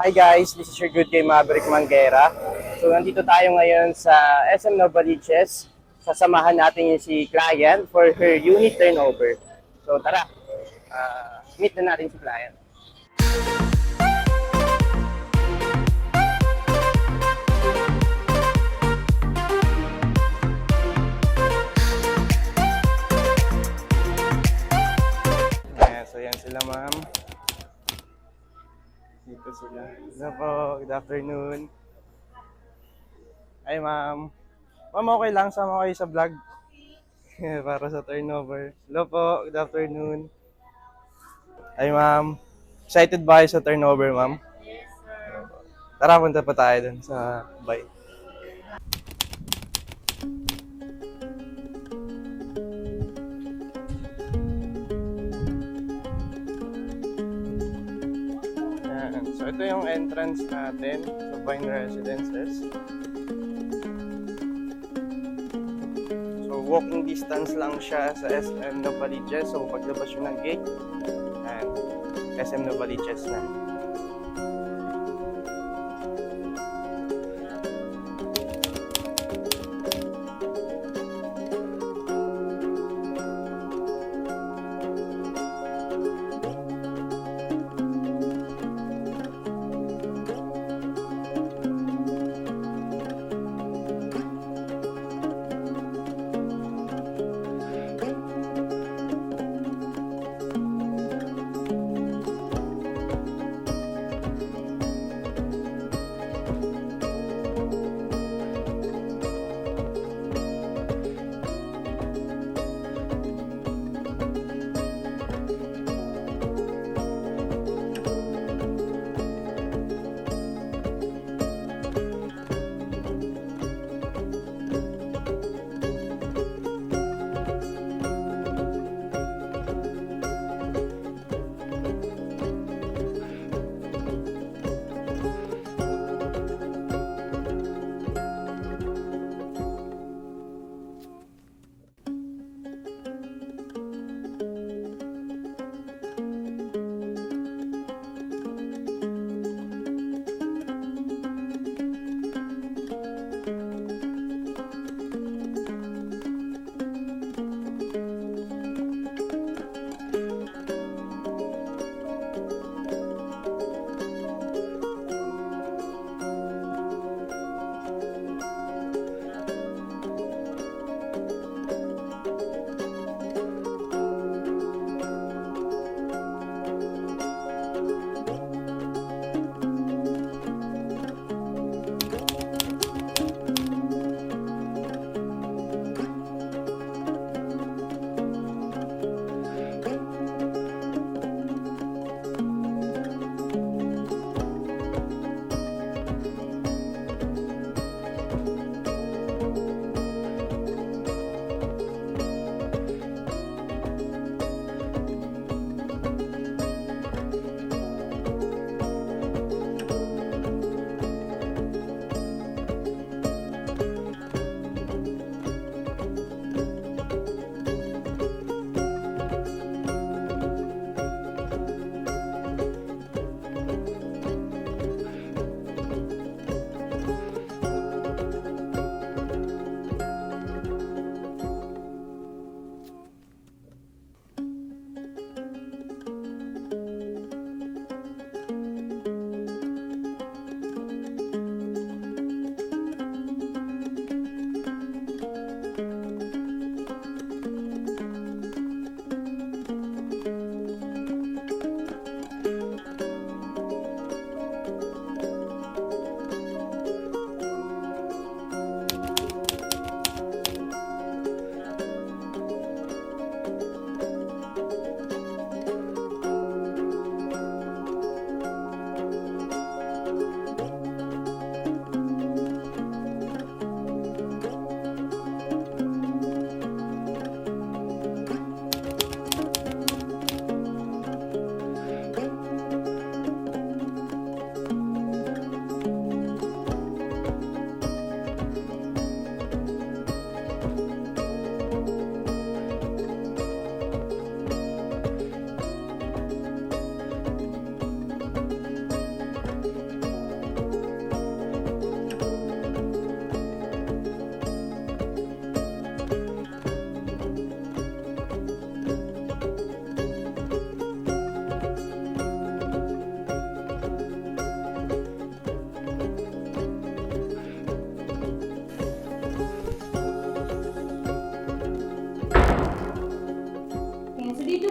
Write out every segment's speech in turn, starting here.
Hi guys, this is your good kay Maverick Manguera. So nandito tayo ngayon sa SM Novaliches. Sasamahan natin yung si client for her unit turnover. So tara, meet na natin si client. Ayan, so yan sila ma'am. Dito sila. Hello po, good afternoon. Ay ma'am. Ma'am, okay lang, sama kayo sa vlog. Para sa turnover. Hello po, good afternoon. Ay ma'am. Excited ba kayo sa turnover ma'am? Tara, punta pa tayo dun sa bike. Ayan. So ito yung entrance natin sa Vine Residences. So walking distance lang siya sa SM Novaliches. So paglabas yun ng gate, and SM Novaliches na.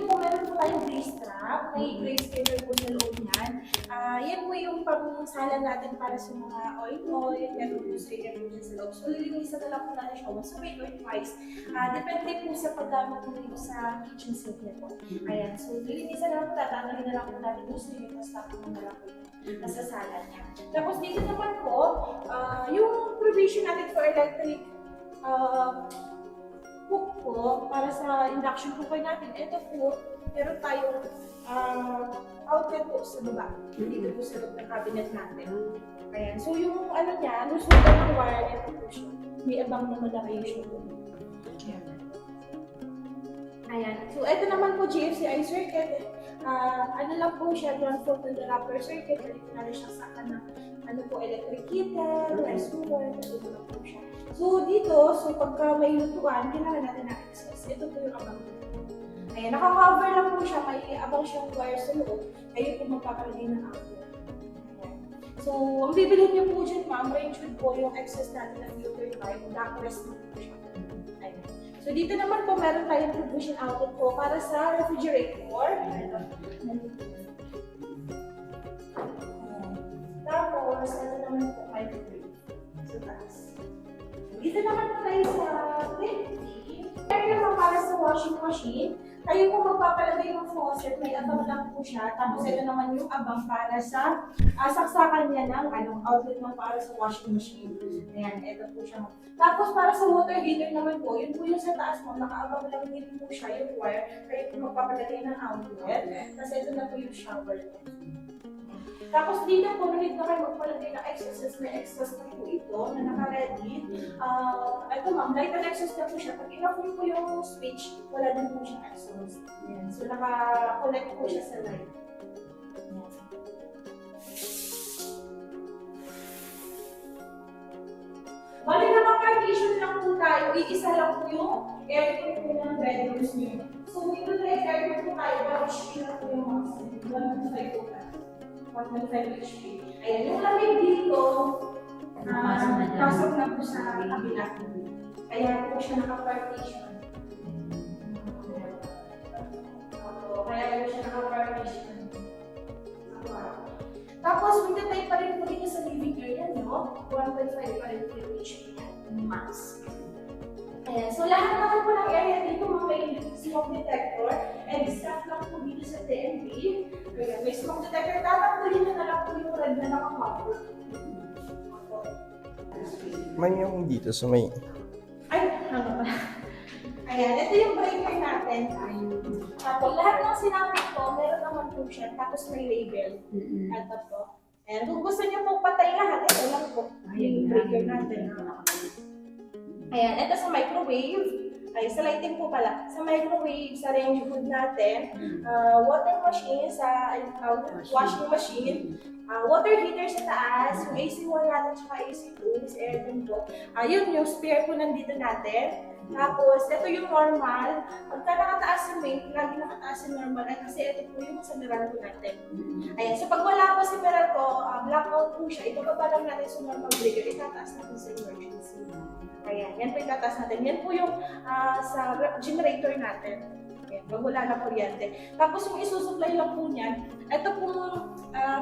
po, meron po tayong brace strap. May brace spinner po sa loob niyan. Yan po yung pang-sala natin para sa mga oil. Meron po strainer po dyan sa loob. So, lilinisan na lang po natin siya once a week or twice. Depende po sa paggamit po dito sa kitchen sink niya po. Ayan. So, lilinisan na lang po, tatanggalin na lang po natin yung strainer, tapos tapos na lang po yung nasa sala niya. Tapos dito naman po, yung provision natin for electric hook po para sa induction cooker natin. Ito po, meron tayong outlet po sa baba. Dito po sa loob ng cabinet natin. Ayan. So yung ano niya, lusugan ng wire, ito po siya. May abang na malaki yung siya po. Ayan. So ito naman po GFCI circuit. Ano lang po siya, ground fault and the upper circuit. Dito na rin siya sa ano po, electric kettle, rice cooker, dito na po siya. So dito, pagka may lutuan, kailangan natin na access. Ito po yung abang. Ayan, naka-cover lang po siya, may abang siyang wire sa loob. Kayo po magpapalagay ng outlet. Ayan. So, ang bibilhin niyo po dyan, ma'am, range wood po yung excess natin na filter pipe, backrest na po siya. Ayan. So dito naman po, meron tayong provision outlet po para sa refrigerator. Tapos, ito naman po microwave sa taas. Dito naman po tayo sa plenty. Meron naman para sa washing machine. Kayo po magpapalagay ng faucet, may abang lang po siya. Tapos ito naman yung abang para sa saksakan niya ng outlet ng para sa washing machine. Ayan, ito po siya. Tapos para sa water heater naman po, yun po yung sa taas mo, nakaabang lang din po siya yung wire. Kayo po magpapalagay ng outlet. Tapos ito na po yung shower. Tapos dito po, nunit na kayo magpalagay ng exhaust. May exhaust na po ito na naka-ready. Ito ma'am, light and exhaust na po siya. Pag ina-full po yung switch, wala din po siya exhaust. Yan. So naka-connect po siya sa light. Bali naka-partition lang po tayo. Iisa lang po yung aircon po ng bedrooms niyo. So dito tayo aircon po tayo. Pero share na po yung maximum. 1.5 po tayo. 1.5 HP. Ayan, yung lamig dito, pasok na po sa kabila. Kaya po siya naka-partition. Kaya po siya naka-partition. Tapos, window tayo pa rin po dito sa living area nyo. 1.5 pa rin po yung HP max. Ayan, so lahat naman po ng area dito may smoke detector and staff lang po dito sa TNP. Ayan, may smoke detector. Tatanggalin na lang po yung red na nakakover. Ma'am, yung dito sa may... Ay, hanga pa. Ayan, ito yung breaker natin. Tapos lahat ng sinabi ko, meron naman po siya. Tapos may label. Ito po. Ayan, kung gusto niyo po patay lahat, ito lang po. Yung breaker natin. Ayan, ito sa microwave. Ay, sa lighting po pala. Sa microwave, sa range hood natin, water machine, sa washing machine, water heater sa taas, yung AC1 natin, tsaka AC2, is aircon po. Yun, yung spare po nandito natin. Tapos, ito yung normal. Pagka nakataas yung main, lagi nakataas yung normal. Kasi ito po yung sa Meralco natin. Ayan, so pag wala po si Meralco, blackout po siya. Ibababa lang natin sa normal breaker, itataas natin sa emergency. Ayan, yan po yung tataas natin. Yan po yung sa generator natin. Ayan, pag wala na kuryente. Tapos yung isusupply lang po niyan, ito po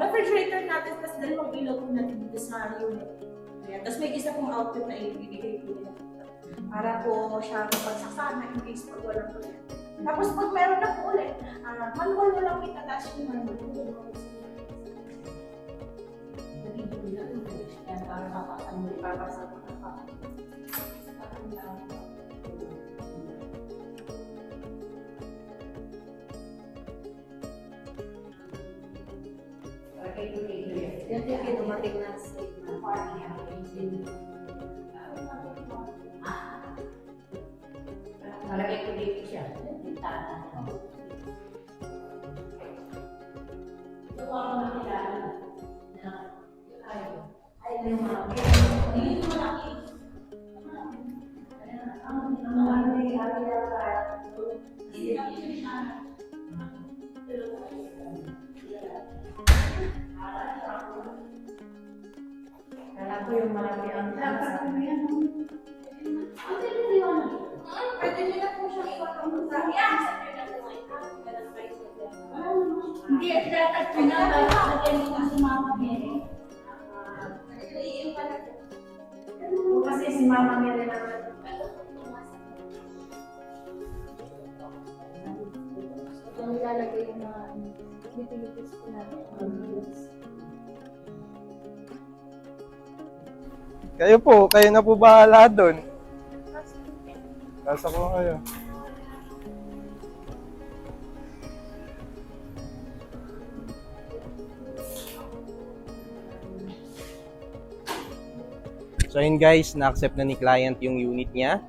refrigerator natin, tapos dalawang ilaw po natin dito sa unit. Ayan, tapos may isa pong outlet na ibigay po nila. Para po siya mapagsasana in case pag wala kuryente. Tapos pag meron na po ulit, manual na lang itataas yung manual. Para mapasang mo ipapasa mo na pa. Yan yung dumating na state na party. Malagay ko dito siya. Tintahan. Ito ako nakilala. Ay, yung malaki. Hindi yung malaki. Kala ko yung malaki ang pwede nyo na po siya ipatong sa Hindi, at dapat ko na lagyan mo si Mama Mary. Kasi si Mama Mary naman. Ang ilalagay yung mga utilities ko natin. Kayo na po bahala doon. Kasa ko kayo. So yun guys, na-accept na ni client yung unit niya.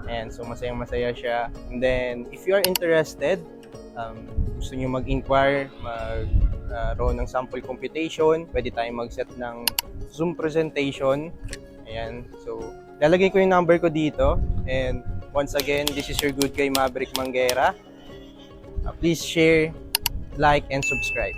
And so masayang-masaya siya. And then, if you are interested, gusto niyo mag-inquire, magkaroon ng sample computation, pwede tayong mag-set ng Zoom presentation. Ayan. So, lalagay ko yung number ko dito. And once again, this is your good guy Maverick Manguera. Please share, like, and subscribe.